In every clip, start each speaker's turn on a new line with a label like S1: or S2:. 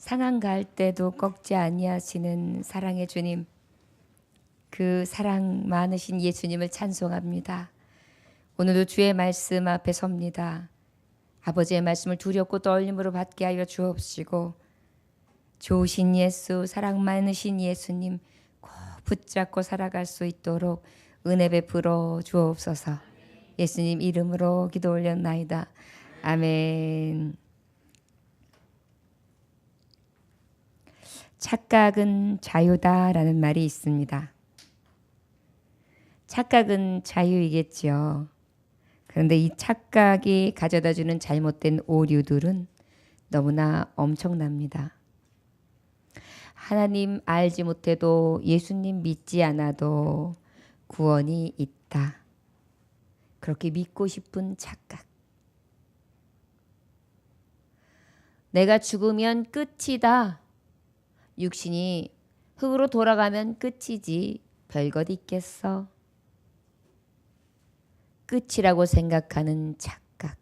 S1: 상한 갈 때도 꺾지 아니하시는 사랑의 주님, 그 사랑 많으신 예수님을 찬송합니다. 오늘도 주의 말씀 앞에 섭니다. 아버지의 말씀을 두렵고 떨림으로 받게 하여 주옵시고, 좋으신 예수, 사랑 많으신 예수님 꼭 붙잡고 살아갈 수 있도록 은혜 베풀어 주옵소서. 예수님 이름으로 기도 올렸나이다. 아멘. 착각은 자유다라는 말이 있습니다. 착각은 자유이겠지요. 그런데 이 착각이 가져다주는 잘못된 오류들은 너무나 엄청납니다. 하나님 알지 못해도, 예수님 믿지 않아도 구원이 있다. 그렇게 믿고 싶은 착각. 내가 죽으면 끝이다. 육신이 흙으로 돌아가면 끝이지 별것 있겠어. 끝이라고 생각하는 착각.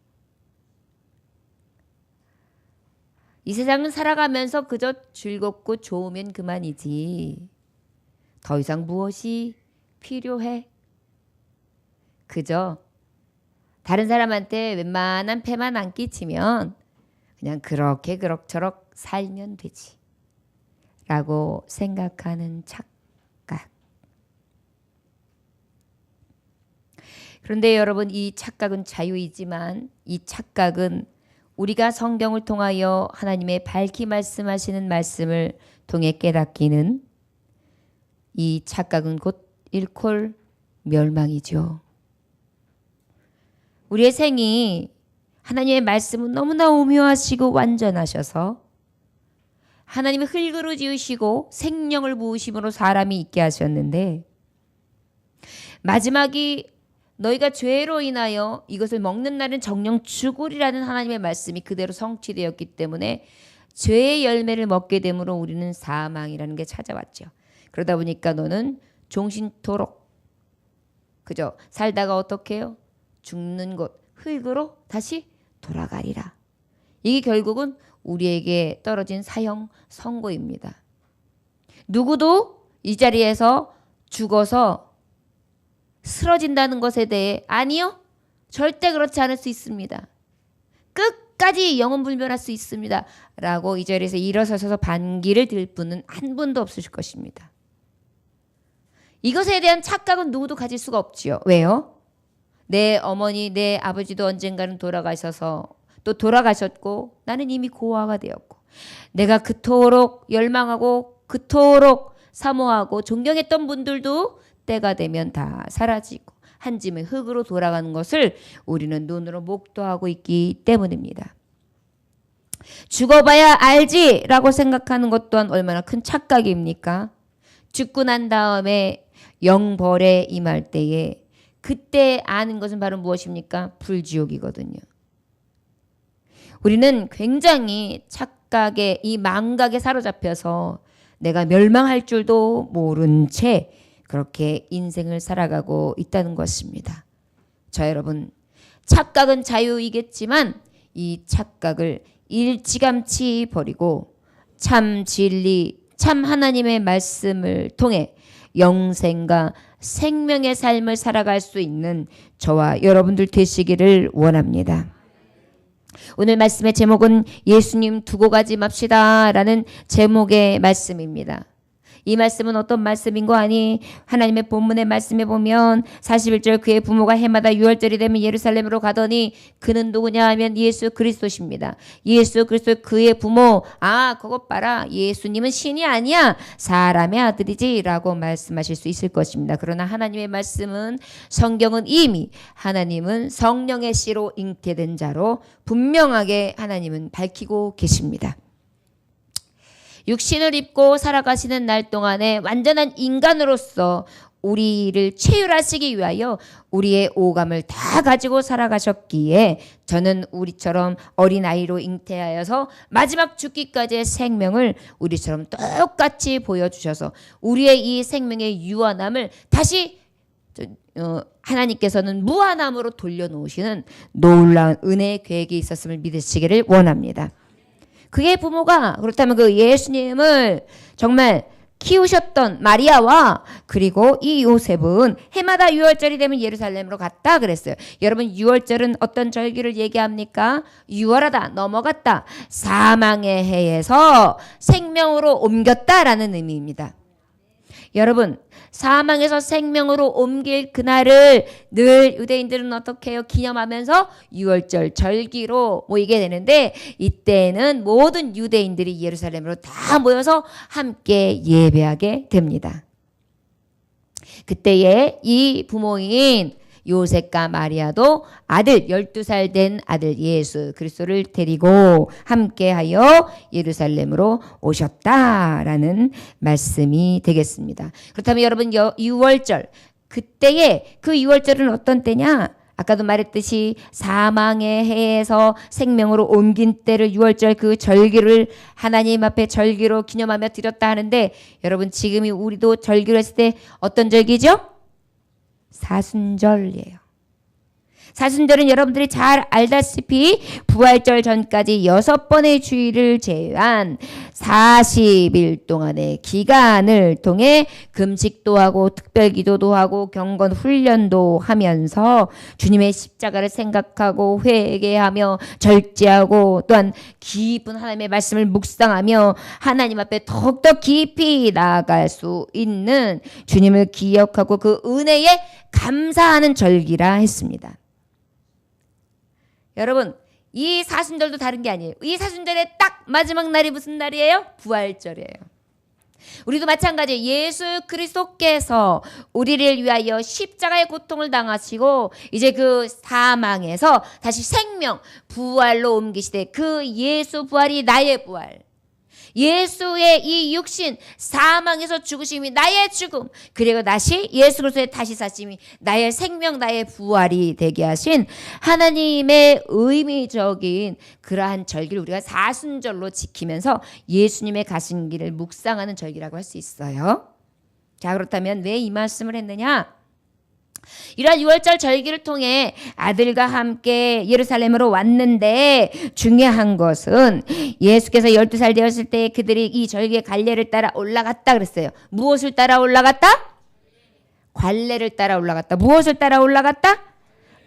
S1: 이 세상은 살아가면서 그저 즐겁고 좋으면 그만이지. 더 이상 무엇이 필요해? 그저 다른 사람한테 웬만한 폐만 안 끼치면 그냥 그렇게 그럭저럭 살면 되지 라고 생각하는 착각. 그런데 여러분, 이 착각은 자유이지만 이 착각은 우리가 성경을 통하여 하나님의 밝히 말씀하시는 말씀을 통해 깨닫기는, 이 착각은 곧 일콜 멸망이죠. 우리의 생이 하나님의 말씀은 너무나 오묘하시고 완전하셔서 하나님의 흙으로 지으시고 생명을 부으심으로 사람이 있게 하셨는데, 마지막이 너희가 죄로 인하여 이것을 먹는 날은 정령 죽으리라는 하나님의 말씀이 그대로 성취되었기 때문에 죄의 열매를 먹게 되므로 우리는 사망이라는 게 찾아왔죠. 그러다 보니까 너는 종신토록 그저 살다가 어떻게 해요? 죽는 곳 흙으로 다시 돌아가리라. 이게 결국은 우리에게 떨어진 사형 선고입니다. 누구도 이 자리에서 죽어서 쓰러진다는 것에 대해 아니요, 절대 그렇지 않을 수 있습니다. 끝까지 영원불멸할 수 있습니다 라고 이 자리에서 일어서서 반기를 들 분은 한 분도 없으실 것입니다. 이것에 대한 착각은 누구도 가질 수가 없지요. 왜요? 내 어머니, 내 아버지도 언젠가는 돌아가셔서 또 돌아가셨고, 나는 이미 고아가 되었고, 내가 그토록 열망하고 그토록 사모하고 존경했던 분들도 때가 되면 다 사라지고 한 짐의 흙으로 돌아가는 것을 우리는 눈으로 목도하고 있기 때문입니다. 죽어봐야 알지라고 생각하는 것 또한 얼마나 큰 착각입니까? 죽고 난 다음에 영벌에 임할 때에 그때 아는 것은 바로 무엇입니까? 불지옥이거든요. 우리는 굉장히 착각에, 이 망각에 사로잡혀서 내가 멸망할 줄도 모른 채 그렇게 인생을 살아가고 있다는 것입니다. 자, 여러분, 착각은 자유이겠지만 이 착각을 일찌감치 버리고 참 진리, 참 하나님의 말씀을 통해 영생과 생명의 삶을 살아갈 수 있는 저와 여러분들 되시기를 원합니다. 오늘 말씀의 제목은 예수님 두고 가지 맙시다 라는 제목의 말씀입니다. 이 말씀은 어떤 말씀인 거 아니? 하나님의 본문의 말씀에 보면 41절, 그의 부모가 해마다 유월절이 되면 예루살렘으로 가더니, 그는 누구냐 하면 예수 그리스도십니다. 예수 그리스도 그의 부모, 아 그것 봐라, 예수님은 신이 아니야, 사람의 아들이지 라고 말씀하실 수 있을 것입니다. 그러나 하나님의 말씀은, 성경은 이미 하나님은 성령의 씨로 잉태된 자로 분명하게 하나님은 밝히고 계십니다. 육신을 입고 살아가시는 날 동안에 완전한 인간으로서 우리를 체휼하시기 위하여 우리의 오감을 다 가지고 살아가셨기에, 저는 우리처럼 어린아이로 잉태하여서 마지막 죽기까지의 생명을 우리처럼 똑같이 보여주셔서 우리의 이 생명의 유한함을 다시 하나님께서는 무한함으로 돌려놓으시는 놀라운 은혜의 계획이 있었음을 믿으시기를 원합니다. 그의 부모가 그렇다면 그 예수님을 정말 키우셨던 마리아와 그리고 이 요셉은 해마다 6월절이 되면 예루살렘으로 갔다 그랬어요. 여러분 6월절은 어떤 절기를 얘기합니까? 유월하다, 넘어갔다, 사망의 해에서 생명으로 옮겼다라는 의미입니다. 여러분 사망에서 생명으로 옮길 그날을 늘 유대인들은 어떻게 해요? 기념하면서 6월절 절기로 모이게 되는데 이때는 모든 유대인들이 예루살렘으로 다 모여서 함께 예배하게 됩니다. 그때에 이 부모인 요셉과 마리아도 아들 12살 된 아들 예수 그리스도를 데리고 함께하여 예루살렘으로 오셨다라는 말씀이 되겠습니다. 그렇다면 여러분 6월절 그때에 그 6월절은 어떤 때냐? 아까도 말했듯이 사망의 해에서 생명으로 옮긴 때를 6월절 그 절기를 하나님 앞에 절기로 기념하며 드렸다 하는데 여러분 지금이 우리도 절기로 했을 때 어떤 절기죠? 사순절이에요. 사순절은 여러분들이 잘 알다시피 부활절 전까지 6번의 주일을 제외한 40일 동안의 기간을 통해 금식도 하고 특별기도도 하고 경건 훈련도 하면서 주님의 십자가를 생각하고 회개하며 절제하고 또한 깊은 하나님의 말씀을 묵상하며 하나님 앞에 더욱더 깊이 나아갈 수 있는 주님을 기억하고 그 은혜에 감사하는 절기라 했습니다. 여러분 이 사순절도 다른 게 아니에요. 이 사순절의 딱 마지막 날이 무슨 날이에요? 부활절이에요. 우리도 마찬가지 예수 그리스도께서 우리를 위하여 십자가의 고통을 당하시고 이제 그 사망에서 다시 생명 부활로 옮기시되 그 예수 부활이 나의 부활, 예수의 이 육신 사망에서 죽으심이 나의 죽음 그리고 다시 예수 그리스도의 다시 사심이 나의 생명 나의 부활이 되게 하신 하나님의 의미적인 그러한 절기를 우리가 사순절로 지키면서 예수님의 가신 길을 묵상하는 절기라고 할 수 있어요. 자 그렇다면 왜 이 말씀을 했느냐? 이러한 6월절 절기를 통해 아들과 함께 예루살렘으로 왔는데 중요한 것은 예수께서 12살 되었을 때 그들이 이 절기의 갈례를 따라 올라갔다 그랬어요. 무엇을 따라 올라갔다? 관례를 따라 올라갔다. 무엇을 따라 올라갔다?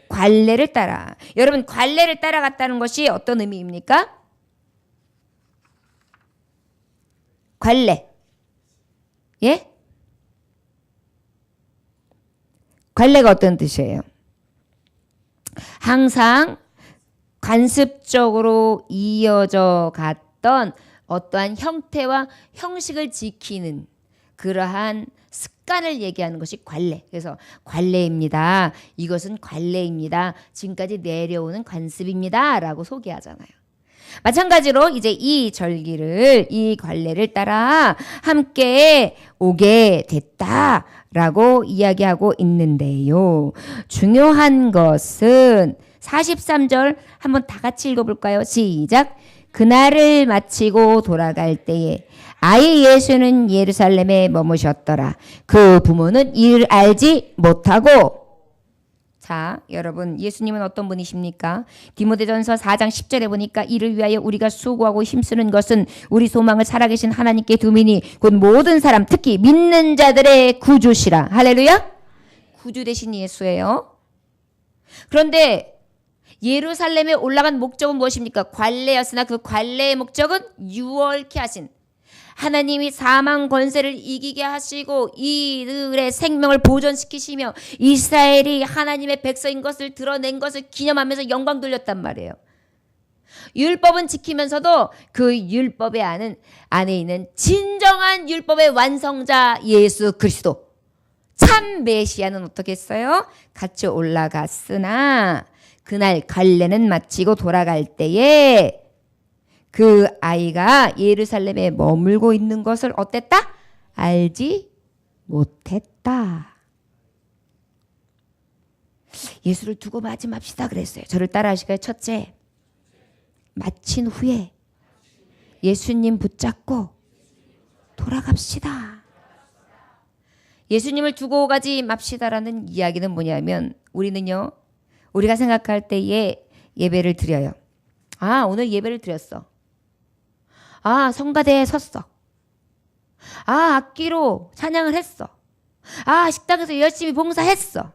S1: 관례를 따라. 여러분 관례를 따라갔다는 것이 어떤 의미입니까? 관례. 예? 관례가 어떤 뜻이에요? 항상 관습적으로 이어져 갔던 어떠한 형태와 형식을 지키는 그러한 습관을 얘기하는 것이 관례. 그래서 관례입니다. 이것은 관례입니다. 지금까지 내려오는 관습입니다. 라고 소개하잖아요. 마찬가지로 이제 이 절기를 이 관례를 따라 함께 오게 됐다라고 이야기하고 있는데요. 중요한 것은 43절 한번 다 같이 읽어볼까요? 시작. 그날을 마치고 돌아갈 때에 아이 예수는 예루살렘에 머무셨더라. 그 부모는 이를 알지 못하고. 자, 여러분 예수님은 어떤 분이십니까? 디모데전서 4장 10절에 보니까 이를 위하여 우리가 수고하고 힘쓰는 것은 우리 소망을 살아계신 하나님께 두미니 곧 모든 사람 특히 믿는 자들의 구주시라. 할렐루야. 구주 되신 예수예요. 그런데 예루살렘에 올라간 목적은 무엇입니까? 관례였으나 그 관례의 목적은 유월케 하신 하나님이 사망 권세를 이기게 하시고 이들의 생명을 보존시키시며 이스라엘이 하나님의 백성인 것을 드러낸 것을 기념하면서 영광 돌렸단 말이에요. 율법은 지키면서도 그 율법의 안에 있는 진정한 율법의 완성자 예수 그리스도 참 메시아는 어떻게 했어요? 같이 올라갔으나 그날 갈례는 마치고 돌아갈 때에 그 아이가 예루살렘에 머물고 있는 것을 어땠다? 알지 못했다. 예수를 두고 마침합시다 그랬어요. 저를 따라 하실까요? 첫째, 마친 후에 예수님 붙잡고 돌아갑시다. 예수님을 두고 가지 맙시다라는 이야기는 뭐냐면 우리는요. 우리가 생각할 때에 예배를 드려요. 아, 오늘 예배를 드렸어. 아, 성가대에 섰어. 아, 악기로 찬양을 했어. 아, 식당에서 열심히 봉사했어.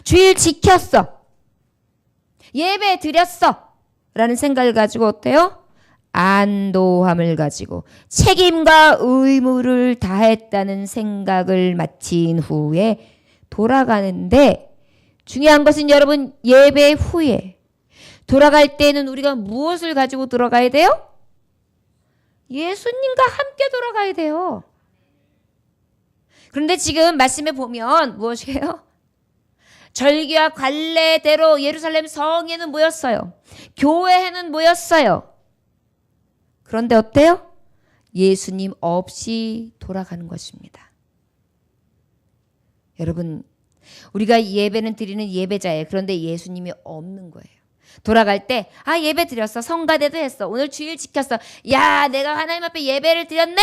S1: 주일 지켰어. 예배 드렸어. 라는 생각을 가지고 어때요? 안도함을 가지고 책임과 의무를 다했다는 생각을 마친 후에 돌아가는데, 중요한 것은 여러분, 예배 후에 돌아갈 때는 우리가 무엇을 가지고 돌아가야 돼요? 예수님과 함께 돌아가야 돼요. 그런데 지금 말씀에 보면 무엇이에요? 절기와 관례대로 예루살렘 성에는 모였어요. 교회에는 모였어요. 그런데 어때요? 예수님 없이 돌아가는 것입니다. 여러분, 우리가 예배는 드리는 예배자예요. 그런데 예수님이 없는 거예요. 돌아갈 때, 아, 예배 드렸어. 성가대도 했어. 오늘 주일 지켰어. 야, 내가 하나님 앞에 예배를 드렸네?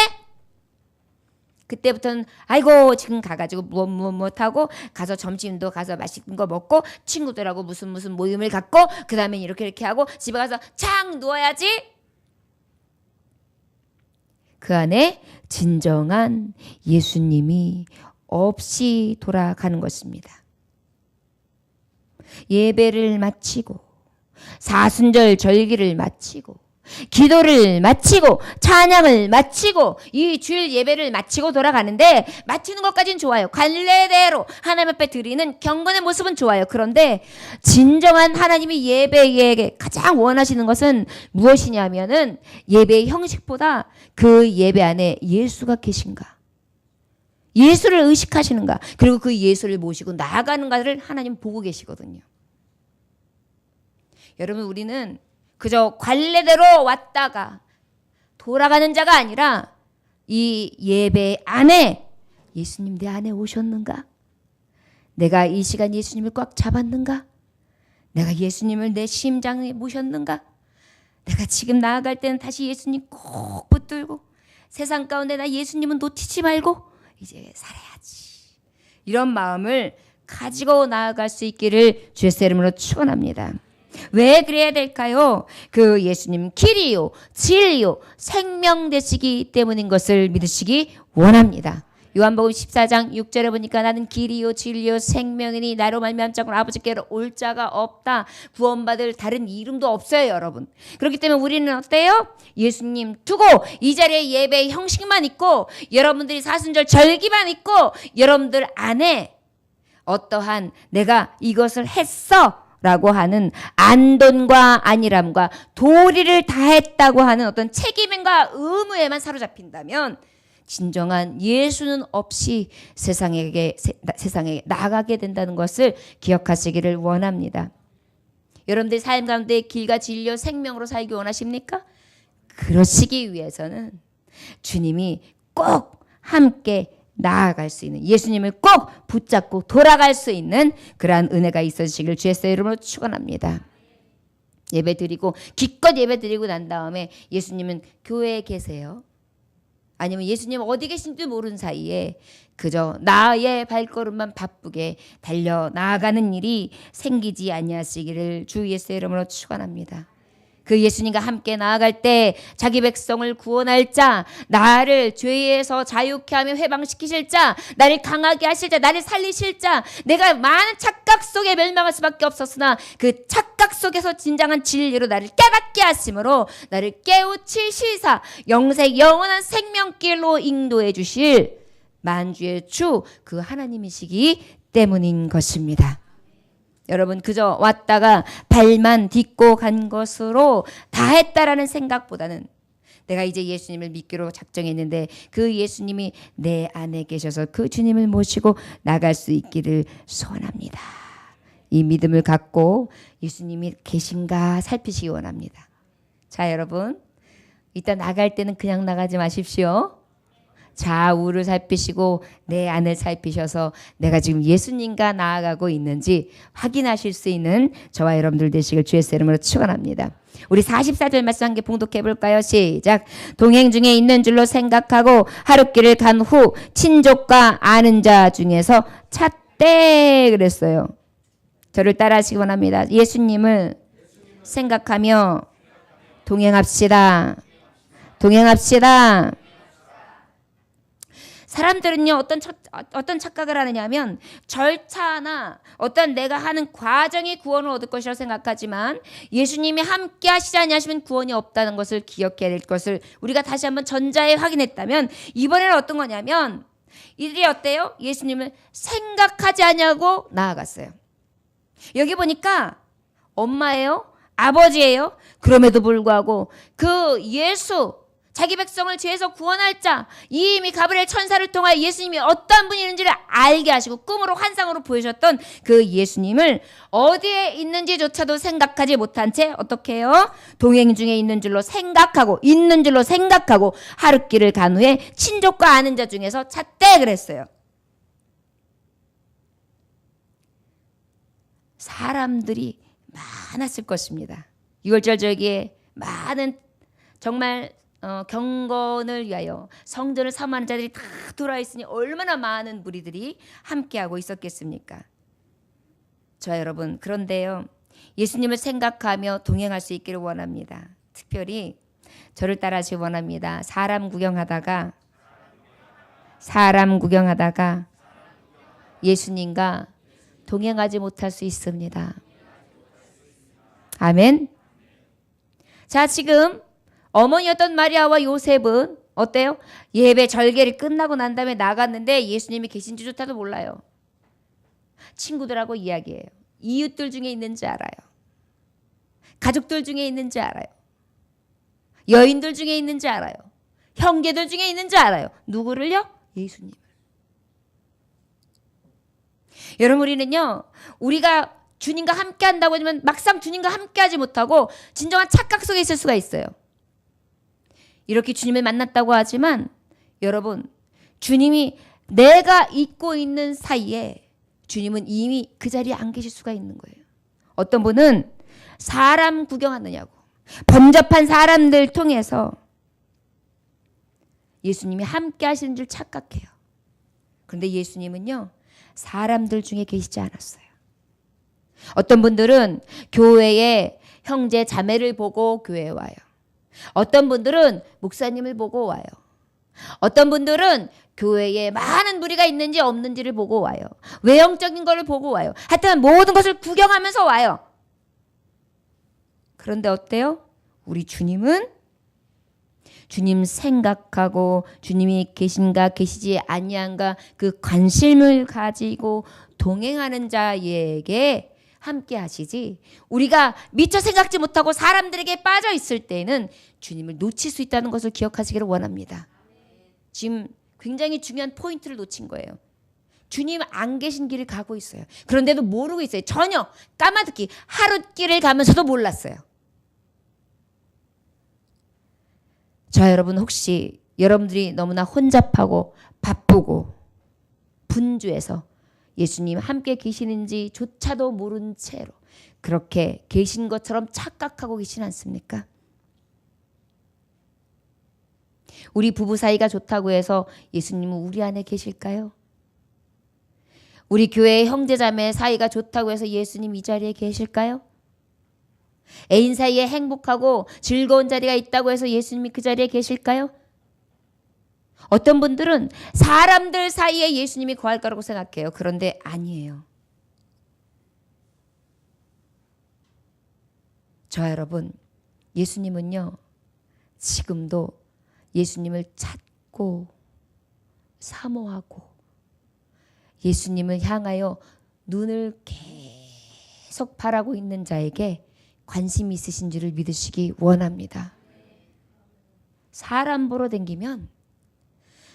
S1: 그때부터는 아이고 지금 가가지고 무엇 하고 가서 점심도 가서 맛있는 거 먹고 친구들하고 무슨 모임을 갖고 그 다음에 이렇게 하고 집에 가서 창 누워야지. 그 안에 진정한 예수님이 없이 돌아가는 것입니다. 예배를 마치고 사순절 절기를 마치고 기도를 마치고 찬양을 마치고 이 주일 예배를 마치고 돌아가는데, 마치는 것까지는 좋아요. 관례대로 하나님 앞에 드리는 경건의 모습은 좋아요. 그런데 진정한 하나님이 예배에 가장 원하시는 것은 무엇이냐면은 예배의 형식보다 그 예배 안에 예수가 계신가, 예수를 의식하시는가, 그리고 그 예수를 모시고 나아가는가를 하나님 보고 계시거든요. 여러분, 우리는 그저 관례대로 왔다가 돌아가는 자가 아니라 이 예배 안에 예수님 내 안에 오셨는가? 내가 이 시간 예수님을 꽉 잡았는가? 내가 예수님을 내 심장에 모셨는가? 내가 지금 나아갈 때는 다시 예수님 꼭 붙들고 세상 가운데 나 예수님은 놓치지 말고 이제 살아야지. 이런 마음을 가지고 나아갈 수 있기를 주의 이름으로 축원합니다. 왜 그래야 될까요? 그 예수님 길이요, 진리요, 생명 되시기 때문인 것을 믿으시기 원합니다. 요한복음 14장 6절에 보니까 나는 길이요 진리요 생명이니 나로 말미암지 않고는 아버지께로 올 자가 없다. 구원받을 다른 이름도 없어요, 여러분. 그렇기 때문에 우리는 어때요? 예수님 두고 이 자리에 예배의 형식만 있고 여러분들이 사순절 절기만 있고 여러분들 안에 어떠한 내가 이것을 했어 라고 하는 안돈과 안일함과 도리를 다했다고 하는 어떤 책임과 의무에만 사로잡힌다면 진정한 예수는 없이 세상에 나가게 된다는 것을 기억하시기를 원합니다. 여러분들이 삶 가운데 길과 진리와 생명으로 살기 원하십니까? 그러시기 위해서는 주님이 꼭 함께 나아갈 수 있는, 예수님을 꼭 붙잡고 돌아갈 수 있는 그러한 은혜가 있어지시길 주의 이름으로 축원합니다. 예배드리고 기껏 예배드리고 난 다음에 예수님은 교회에 계세요? 아니면 예수님 어디 계신지 모르는 사이에 그저 나의 발걸음만 바쁘게 달려 나아가는 일이 생기지 아니하시기를 주 예수의 이름으로 축원합니다. 그 예수님과 함께 나아갈 때 자기 백성을 구원할 자, 나를 죄에서 자유케 하며 해방시키실 자, 나를 강하게 하실 자, 나를 살리실 자, 내가 많은 착각 속에 멸망할 수밖에 없었으나 그 착각 속에서 진정한 진리로 나를 깨닫게 하심으로 나를 깨우치시사 영생 영원한 생명길로 인도해 주실 만주의 주 그 하나님이시기 때문인 것입니다. 여러분, 그저 왔다가 발만 딛고 간 것으로 다 했다라는 생각보다는 내가 이제 예수님을 믿기로 작정했는데 그 예수님이 내 안에 계셔서 그 주님을 모시고 나갈 수 있기를 소원합니다. 이 믿음을 갖고 예수님이 계신가 살피시기 원합니다. 자, 여러분, 이따 나갈 때는 그냥 나가지 마십시오. 좌우를 살피시고 내 안을 살피셔서 내가 지금 예수님과 나아가고 있는지 확인하실 수 있는 저와 여러분들 되시길 주의 이름으로 축원합니다. 우리 44절 말씀 한 개 봉독해 볼까요? 시작. 동행 중에 있는 줄로 생각하고 하룻길을 간 후 친족과 아는 자 중에서 찾되 그랬어요. 저를 따라하시기 원합니다. 예수님을 생각하며 동행합시다. 동행합시다. 사람들은요 어떤 착각을 하느냐면 절차나 어떤 내가 하는 과정이 구원을 얻을 것이라고 생각하지만 예수님이 함께 하시지 아니하시면 구원이 없다는 것을 기억해야 될 것을 우리가 다시 한번 전자에 확인했다면 이번에는 어떤 거냐면 이들이 어때요? 예수님을 생각하지 아니하고 나아갔어요. 여기 보니까 엄마예요? 아버지예요? 그럼에도 불구하고 그 예수 자기 백성을 죄에서 구원할 자 이미 가브리엘 천사를 통하여 예수님이 어떠한 분이 있는지를 알게 하시고 꿈으로 환상으로 보여주셨던 그 예수님을 어디에 있는지조차도 생각하지 못한 채 어떻게 해요? 동행 중에 있는 줄로 생각하고 있는 줄로 생각하고 하룻길을 간 후에 친족과 아는 자 중에서 찾되 그랬어요. 사람들이 많았을 것입니다. 6월절 절기에 많은 정말 경건을 위하여 성전을 사모하는 자들이 다 돌아 있으니 얼마나 많은 무리들이 함께하고 있었겠습니까? 저 여러분, 그런데요 예수님을 생각하며 동행할 수 있기를 원합니다. 특별히 저를 따라하시기 원합니다. 사람 구경하다가 예수님과 동행하지 못할 수 있습니다. 아멘. 자, 지금 어머니였던 마리아와 요셉은 어때요? 예배 절개를 끝나고 난 다음에 나갔는데 예수님이 계신지조차도 몰라요. 친구들하고 이야기해요. 이웃들 중에 있는지 알아요. 가족들 중에 있는지 알아요. 여인들 중에 있는지 알아요. 형제들 중에 있는지 알아요. 누구를요? 예수님을. 여러분, 우리는요 우리가 주님과 함께 한다고 하지만 막상 주님과 함께 하지 못하고 진정한 착각 속에 있을 수가 있어요. 이렇게 주님을 만났다고 하지만 여러분, 주님이 내가 잊고 있는 사이에 주님은 이미 그 자리에 안 계실 수가 있는 거예요. 어떤 분은 사람 구경하느냐고 범접한 사람들 통해서 예수님이 함께 하시는 줄 착각해요. 그런데 예수님은요 사람들 중에 계시지 않았어요. 어떤 분들은 교회에 형제 자매를 보고 교회에 와요. 어떤 분들은 목사님을 보고 와요. 어떤 분들은 교회에 많은 무리가 있는지 없는지를 보고 와요. 외형적인 것을 보고 와요. 하여튼 모든 것을 구경하면서 와요. 그런데 어때요? 우리 주님은 주님 생각하고 주님이 계신가 계시지 아니한가 그 관심을 가지고 동행하는 자에게 함께 하시지, 우리가 미처 생각지 못하고 사람들에게 빠져 있을 때에는 주님을 놓칠 수 있다는 것을 기억하시기를 원합니다. 지금 굉장히 중요한 포인트를 놓친 거예요. 주님 안 계신 길을 가고 있어요. 그런데도 모르고 있어요. 전혀 까마득히 하룻길을 가면서도 몰랐어요. 자, 여러분, 혹시 여러분들이 너무나 혼잡하고 바쁘고 분주해서 예수님 함께 계시는지조차도 모른 채로 그렇게 계신 것처럼 착각하고 계시지 않습니까? 우리 부부 사이가 좋다고 해서 예수님은 우리 안에 계실까요? 우리 교회의 형제자매 사이가 좋다고 해서 예수님 이 자리에 계실까요? 애인 사이에 행복하고 즐거운 자리가 있다고 해서 예수님이 그 자리에 계실까요? 어떤 분들은 사람들 사이에 예수님이 거할 거라고 생각해요. 그런데 아니에요. 저 여러분, 예수님은요 지금도 예수님을 찾고 사모하고 예수님을 향하여 눈을 계속 바라고 있는 자에게 관심이 있으신 줄을 믿으시기 원합니다. 사람 보러 댕기면,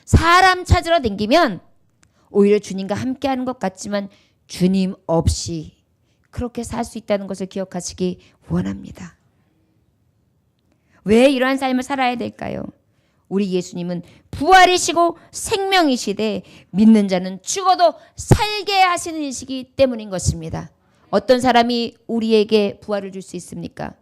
S1: 사람 찾으러 댕기면 오히려 주님과 함께하는 것 같지만 주님 없이 그렇게 살 수 있다는 것을 기억하시기 원합니다. 왜 이러한 삶을 살아야 될까요? 우리 예수님은 부활이시고 생명이시되 믿는 자는 죽어도 살게 하시는 이시기 때문인 것입니다. 어떤 사람이 우리에게 부활을 줄 수 있습니까?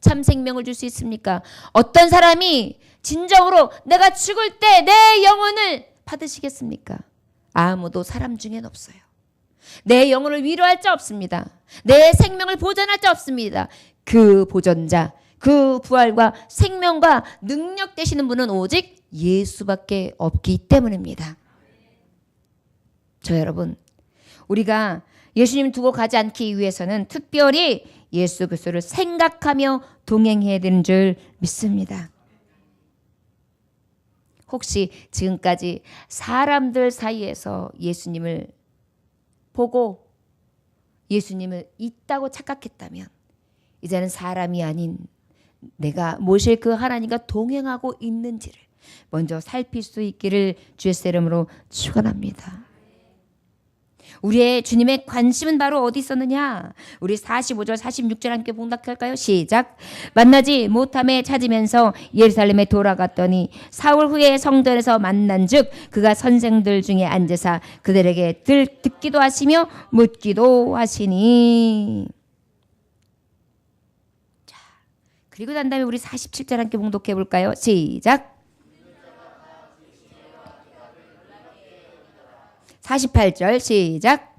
S1: 참 생명을 줄 수 있습니까? 어떤 사람이 진정으로 내가 죽을 때 내 영혼을 받으시겠습니까? 아무도 사람 중엔 없어요. 내 영혼을 위로할 자 없습니다. 내 생명을 보전할 자 없습니다. 그 보전자, 그 부활과 생명과 능력 되시는 분은 오직 예수밖에 없기 때문입니다. 저 여러분, 우리가 예수님 두고 가지 않기 위해서는 특별히 예수 그리스도를 생각하며 동행해야 되는 줄 믿습니다. 혹시 지금까지 사람들 사이에서 예수님을 보고 예수님을 있다고 착각했다면 이제는 사람이 아닌 내가 모실 그 하나님과 동행하고 있는지를 먼저 살필 수 있기를 주의 이름으로 축원합니다. 우리의 주님의 관심은 바로 어디 있었느냐? 우리 45절 46절 함께 봉독할까요? 시작. 만나지 못함에 찾으면서 예루살렘에 돌아갔더니 사흘 후에 성전에서 만난즉 그가 선생들 중에 앉으사 그들에게 듣기도 하시며 묻기도 하시니. 자, 그리고 난 다음에 우리 47절 함께 봉독해 볼까요? 시작. 48절 시작.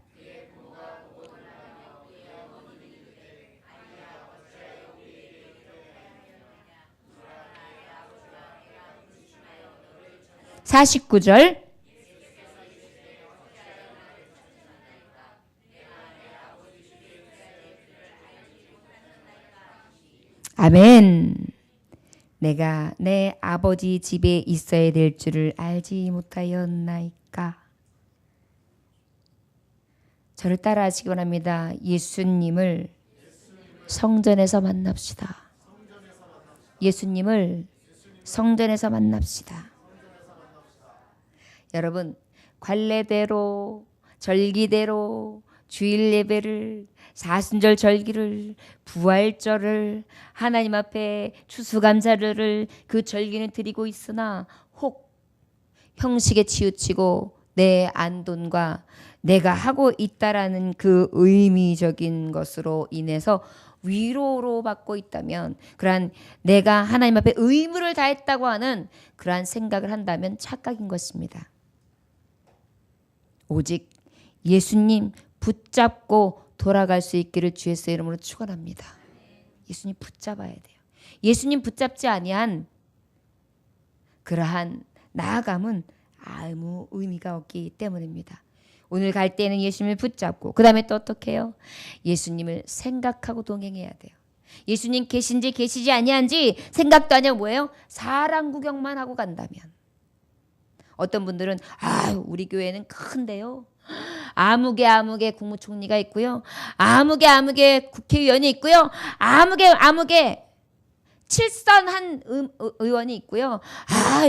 S1: (49절) 아멘. 내가 내 아버지 집에 있어야 될 줄을 알지 못하였나이까. 저를 따라하시기 바랍니다. 예수님을 성전에서 만납시다. 예수님을 성전에서 만납시다. 여러분, 관례대로, 절기대로, 주일 예배를, 사순절 절기를, 부활절을, 하나님 앞에 추수감사를 그 절기는 드리고 있으나 혹 형식에 치우치고 내 안돈과 내가 하고 있다라는 그 의미적인 것으로 인해서 위로로 받고 있다면, 그러한 내가 하나님 앞에 의무를 다했다고 하는 그러한 생각을 한다면 착각인 것입니다. 오직 예수님 붙잡고 돌아갈 수 있기를 주의 이름으로 축원합니다. 예수님 붙잡아야 돼요. 예수님 붙잡지 아니한 그러한 나아감은 아무 의미가 없기 때문입니다. 오늘 갈 때는 예수님을 붙잡고 그 다음에 또 어떻게 해요? 예수님을 생각하고 동행해야 돼요. 예수님 계신지 계시지 아니한지 생각도 아니야. 뭐예요? 사람 구경만 하고 간다면. 어떤 분들은 우리 교회는 큰데요. 아무개 국무총리가 있고요. 아무개 국회의원이 있고요. 아무개 칠선한 의원이 있고요.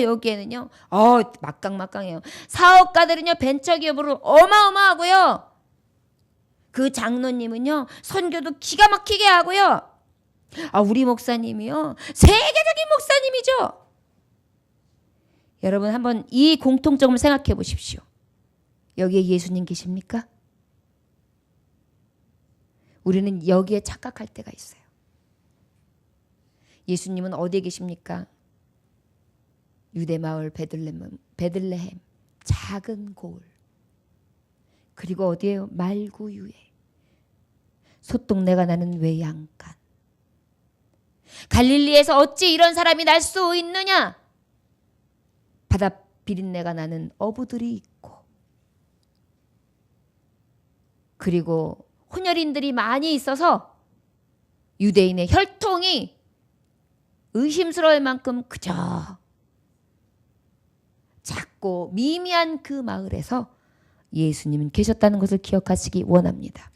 S1: 여기에는요. 막강해요. 사업가들은요. 벤처기업으로 어마어마하고요. 그 장로님은요. 선교도 기가 막히게 하고요. 우리 목사님이요. 세계적인 목사님이죠. 여러분 한번 이 공통점을 생각해 보십시오. 여기에 예수님 계십니까? 우리는 여기에 착각할 때가 있어요. 예수님은 어디에 계십니까? 유대마을 베들레헴 작은 고을. 그리고 어디에요? 말구유에 솥동네가 나는 외양간. 갈릴리에서 어찌 이런 사람이 날 수 있느냐? 바다 비린내가 나는 어부들이 있고, 그리고 혼혈인들이 많이 있어서 유대인의 혈통이 의심스러울 만큼 그저 작고 미미한 그 마을에서 예수님은 계셨다는 것을 기억하시기 원합니다.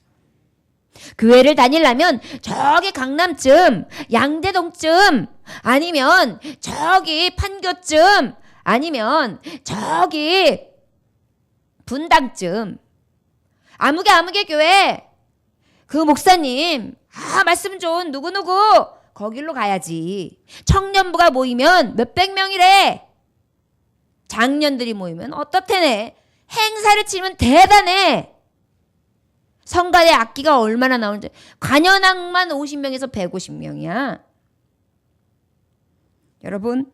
S1: 교회를 다니려면 저기 강남쯤, 양재동쯤, 아니면 저기 판교쯤, 아니면 저기 분당쯤, 아무개 교회 그 목사님 말씀 좋은 누구누구 거길로 가야지. 청년부가 모이면 몇백 명이래. 장년들이 모이면 어떻대네. 행사를 치면 대단해. 성가대 악기가 얼마나 나오는지. 관현악만 50명에서 150명이야. 여러분,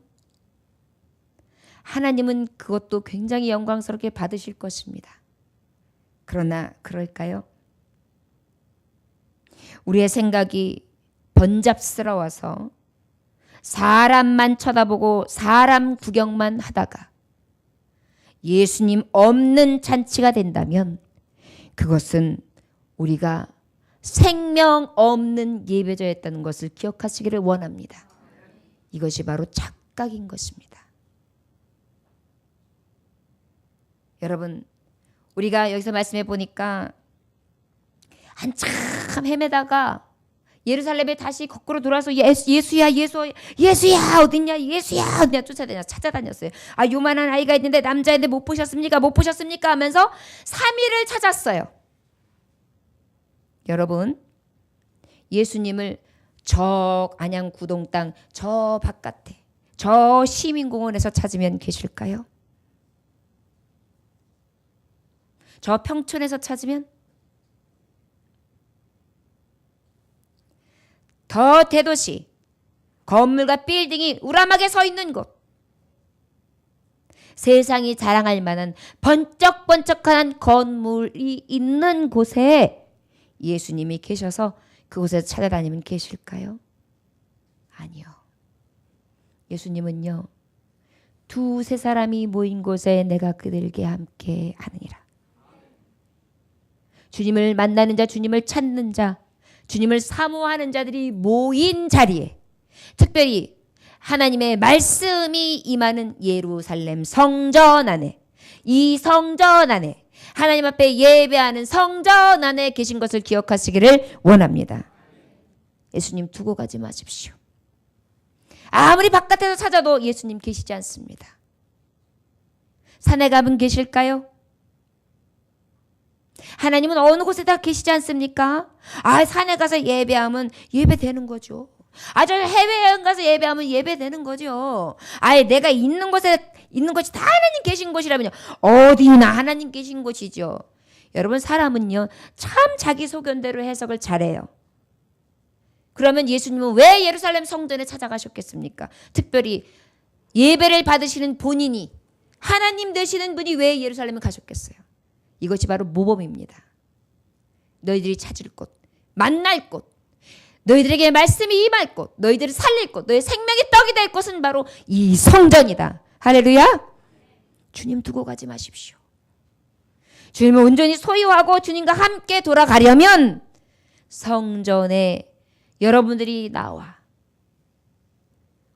S1: 하나님은 그것도 굉장히 영광스럽게 받으실 것입니다. 그러나 그럴까요? 우리의 생각이 번잡스러워서 사람만 쳐다보고 사람 구경만 하다가 예수님 없는 잔치가 된다면 그것은 우리가 생명 없는 예배자였다는 것을 기억하시기를 원합니다. 이것이 바로 착각인 것입니다. 여러분, 우리가 여기서 말씀해 보니까 한참 헤매다가 예루살렘에 다시 거꾸로 돌아서 예수야 어딨냐, 예수야 어딨냐 찾아다녔어요. 요만한 아이가 있는데 남자인데 못 보셨습니까 하면서 3일을 찾았어요. 여러분, 예수님을 저 안양 구동 땅 저 바깥에 저 시민공원에서 찾으면 계실까요? 저 평촌에서 찾으면? 더 대도시 건물과 빌딩이 우람하게 서 있는 곳, 세상이 자랑할 만한 번쩍번쩍한 건물이 있는 곳에 예수님이 계셔서 그곳에서 찾아다니면 계실까요? 아니요. 예수님은요, 두세 사람이 모인 곳에 내가 그들에게 함께 하느니라. 주님을 만나는 자, 주님을 찾는 자, 주님을 사모하는 자들이 모인 자리에, 특별히 하나님의 말씀이 임하는 예루살렘 성전 안에, 이 성전 안에, 하나님 앞에 예배하는 성전 안에 계신 것을 기억하시기를 원합니다. 예수님 두고 가지 마십시오. 아무리 바깥에서 찾아도 예수님 계시지 않습니다. 산에 가면 계실까요? 하나님은 어느 곳에다 계시지 않습니까? 산에 가서 예배하면 예배되는 거죠. 저 해외여행 가서 예배하면 예배되는 거죠. 내가 있는 곳에 있는 것이 다 하나님 계신 곳이라면요, 어디나 하나님 계신 곳이죠. 여러분, 사람은요 참 자기 소견대로 해석을 잘해요. 그러면 예수님은 왜 예루살렘 성전에 찾아가셨겠습니까? 특별히 예배를 받으시는 본인이 하나님 되시는 분이 왜 예루살렘에 가셨겠어요? 이것이 바로 모범입니다. 너희들이 찾을 곳, 만날 곳, 너희들에게 말씀이 임할 곳, 너희들을 살릴 곳, 너희 생명의 떡이 될 곳은 바로 이 성전이다. 할렐루야. 주님 두고 가지 마십시오. 주님을 온전히 소유하고 주님과 함께 돌아가려면 성전에 여러분들이 나와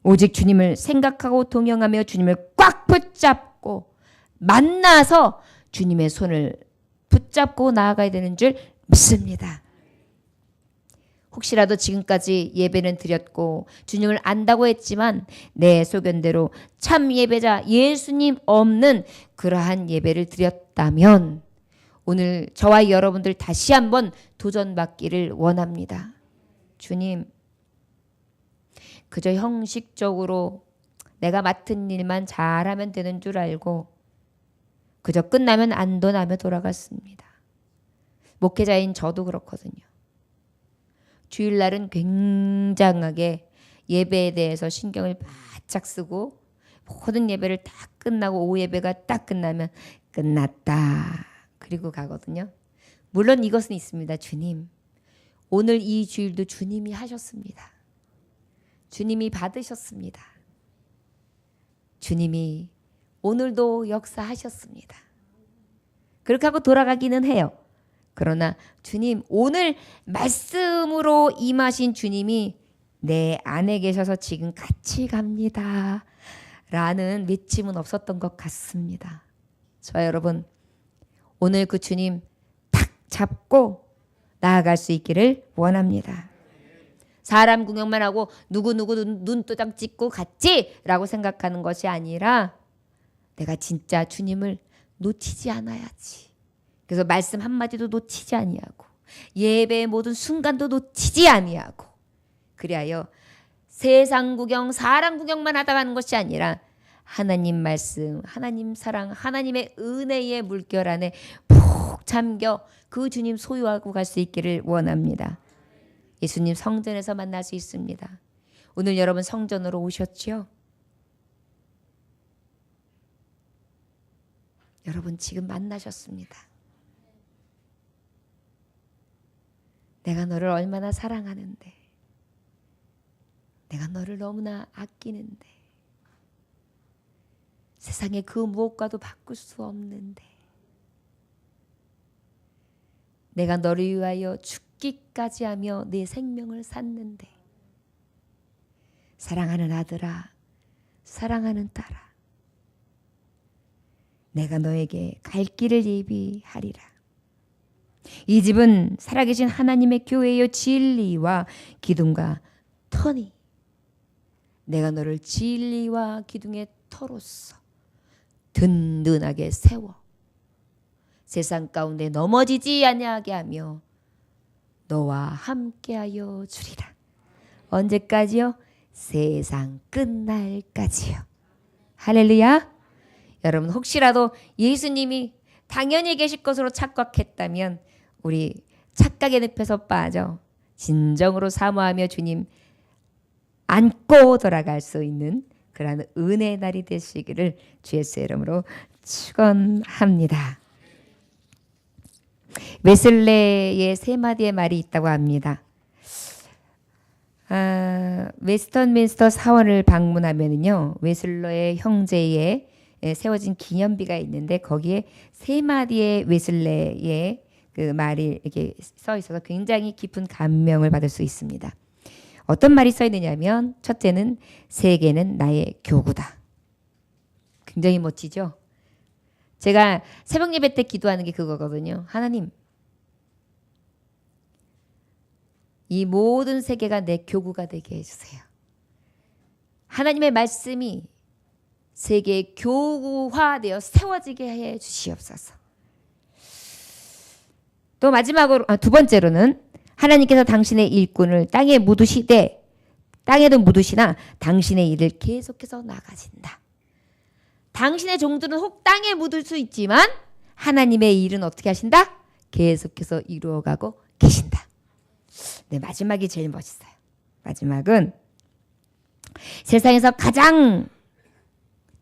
S1: 오직 주님을 생각하고 동행하며 주님을 꽉 붙잡고 만나서 주님의 손을 붙잡고 나아가야 되는 줄 믿습니다. 혹시라도 지금까지 예배는 드렸고 주님을 안다고 했지만 내 소견대로 참 예배자 예수님 없는 그러한 예배를 드렸다면 오늘 저와 여러분들 다시 한번 도전받기를 원합니다. 주님, 그저 형식적으로 내가 맡은 일만 잘하면 되는 줄 알고 그저 끝나면 안도나며 돌아갔습니다. 목회자인 저도 그렇거든요. 주일날은 굉장하게 예배에 대해서 신경을 바짝 쓰고 모든 예배를 다 끝나고 오후 예배가 딱 끝나면 끝났다 그리고 가거든요. 물론 이것은 있습니다. 주님, 오늘 이 주일도 주님이 하셨습니다. 주님이 받으셨습니다. 주님이 오늘도 역사하셨습니다. 그렇게 하고 돌아가기는 해요. 그러나 주님, 오늘 말씀으로 임하신 주님이 내 안에 계셔서 지금 같이 갑니다 라는 외침은 없었던 것 같습니다. 저 여러분, 오늘 그 주님 탁 잡고 나아갈 수 있기를 원합니다. 사람 구경만 하고 누구누구 눈도장 찍고 갔지 라고 생각하는 것이 아니라 내가 진짜 주님을 놓치지 않아야지. 그래서 말씀 한마디도 놓치지 아니하고 예배의 모든 순간도 놓치지 아니하고 그리하여 세상 구경 사람 구경만 하다 가는 것이 아니라 하나님 말씀, 하나님 사랑, 하나님의 은혜의 물결 안에 푹 잠겨 그 주님 소유하고 갈 수 있기를 원합니다. 예수님 성전에서 만날 수 있습니다. 오늘 여러분 성전으로 오셨죠? 여러분 지금 만나셨습니다. 내가 너를 얼마나 사랑하는데 내가 너를 너무나 아끼는데, 세상에 그 무엇과도 바꿀 수 없는데, 내가 너를 위하여 죽기까지 하며 내 생명을 샀는데, 사랑하는 아들아, 사랑하는 딸아, 내가 너에게 갈 길을 예비하리라. 이 집은 살아계신 하나님의 교회요 진리와 기둥과 터니, 내가 너를 진리와 기둥의 터로서 든든하게 세워 세상 가운데 넘어지지 아니하게 하며 너와 함께하여 주리라. 언제까지요? 세상 끝날까지요. 할렐루야. 여러분, 혹시라도 예수님이 당연히 계실 것으로 착각했다면 우리 착각의 늪에서 빠져 진정으로 사모하며 주님 안고 돌아갈 수 있는 그러한 은혜의 날이 되시기를 주 예수의 이름으로 축원합니다. 웨슬레의 세 마디의 말이 있다고 합니다. 웨스턴민스터 사원을 방문하면은요, 웨슬러의 형제에 세워진 기념비가 있는데 거기에 세 마디의 웨슬레의 그 말이 이렇게 써 있어서 굉장히 깊은 감명을 받을 수 있습니다. 어떤 말이 써 있느냐면, 첫째는 세계는 나의 교구다. 굉장히 멋지죠? 제가 새벽 예배 때 기도하는 게 그거거든요. 하나님, 이 모든 세계가 내 교구가 되게 해주세요. 하나님의 말씀이 세계의 교구화되어 세워지게 해 주시옵소서. 또 마지막으로, 두 번째로는 하나님께서 당신의 일꾼을 땅에 묻으시되, 땅에도 묻으시나 당신의 일을 계속해서 나가신다. 당신의 종들은 혹 땅에 묻을 수 있지만 하나님의 일은 어떻게 하신다? 계속해서 이루어가고 계신다. 네, 마지막이 제일 멋있어요. 마지막은 세상에서 가장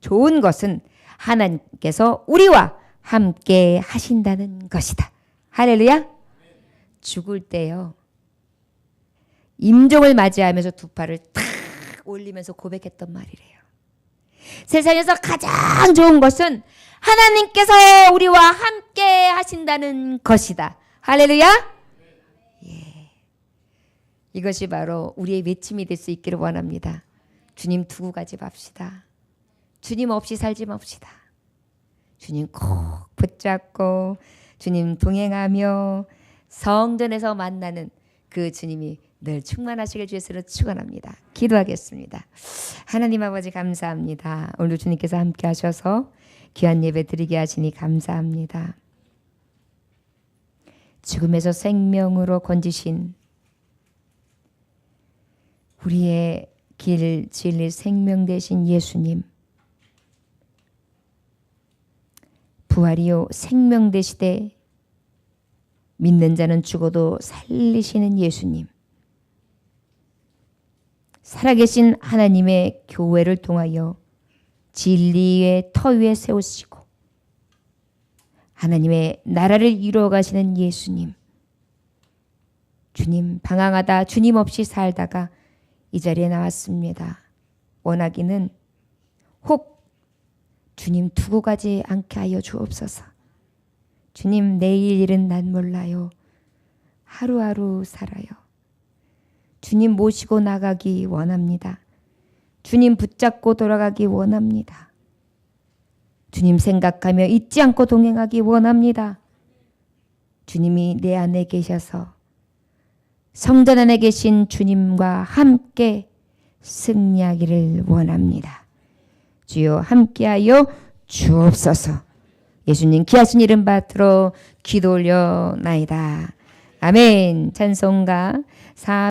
S1: 좋은 것은 하나님께서 우리와 함께 하신다는 것이다. 할렐루야. 죽을 때요, 임종을 맞이하면서 두 팔을 탁 올리면서 고백했던 말이래요. 세상에서 가장 좋은 것은 하나님께서 우리와 함께 하신다는 것이다. 할렐루야. 예. 이것이 바로 우리의 외침이 될 수 있기를 원합니다. 주님 두고 가지 맙시다. 주님 없이 살지 맙시다. 주님 꼭 붙잡고 주님 동행하며 성전에서 만나는 그 주님이 늘 충만하시길 주 예수로 축원합니다. 기도하겠습니다. 하나님 아버지 감사합니다. 오늘 주님께서 함께 하셔서 귀한 예배 드리게 하시니 감사합니다. 죽음에서 생명으로 건지신 우리의 길, 진리, 생명 되신 예수님, 부활이요 생명 되시되 믿는 자는 죽어도 살리시는 예수님, 살아계신 하나님의 교회를 통하여 진리의 터 위에 세우시고 하나님의 나라를 이루어 가시는 예수님, 주님 방황하다 주님 없이 살다가 이 자리에 나왔습니다. 원하기는 혹 주님 두고 가지 않게 하여 주옵소서. 주님 내일 일은 난 몰라요. 하루하루 살아요. 주님 모시고 나가기 원합니다. 주님 붙잡고 돌아가기 원합니다. 주님 생각하며 잊지 않고 동행하기 원합니다. 주님이 내 안에 계셔서 성전 안에 계신 주님과 함께 승리하기를 원합니다. 주여 함께하여 주옵소서. 예수님 귀하신 이름 받들어 기도 올려나이다. 아멘. 찬송가 4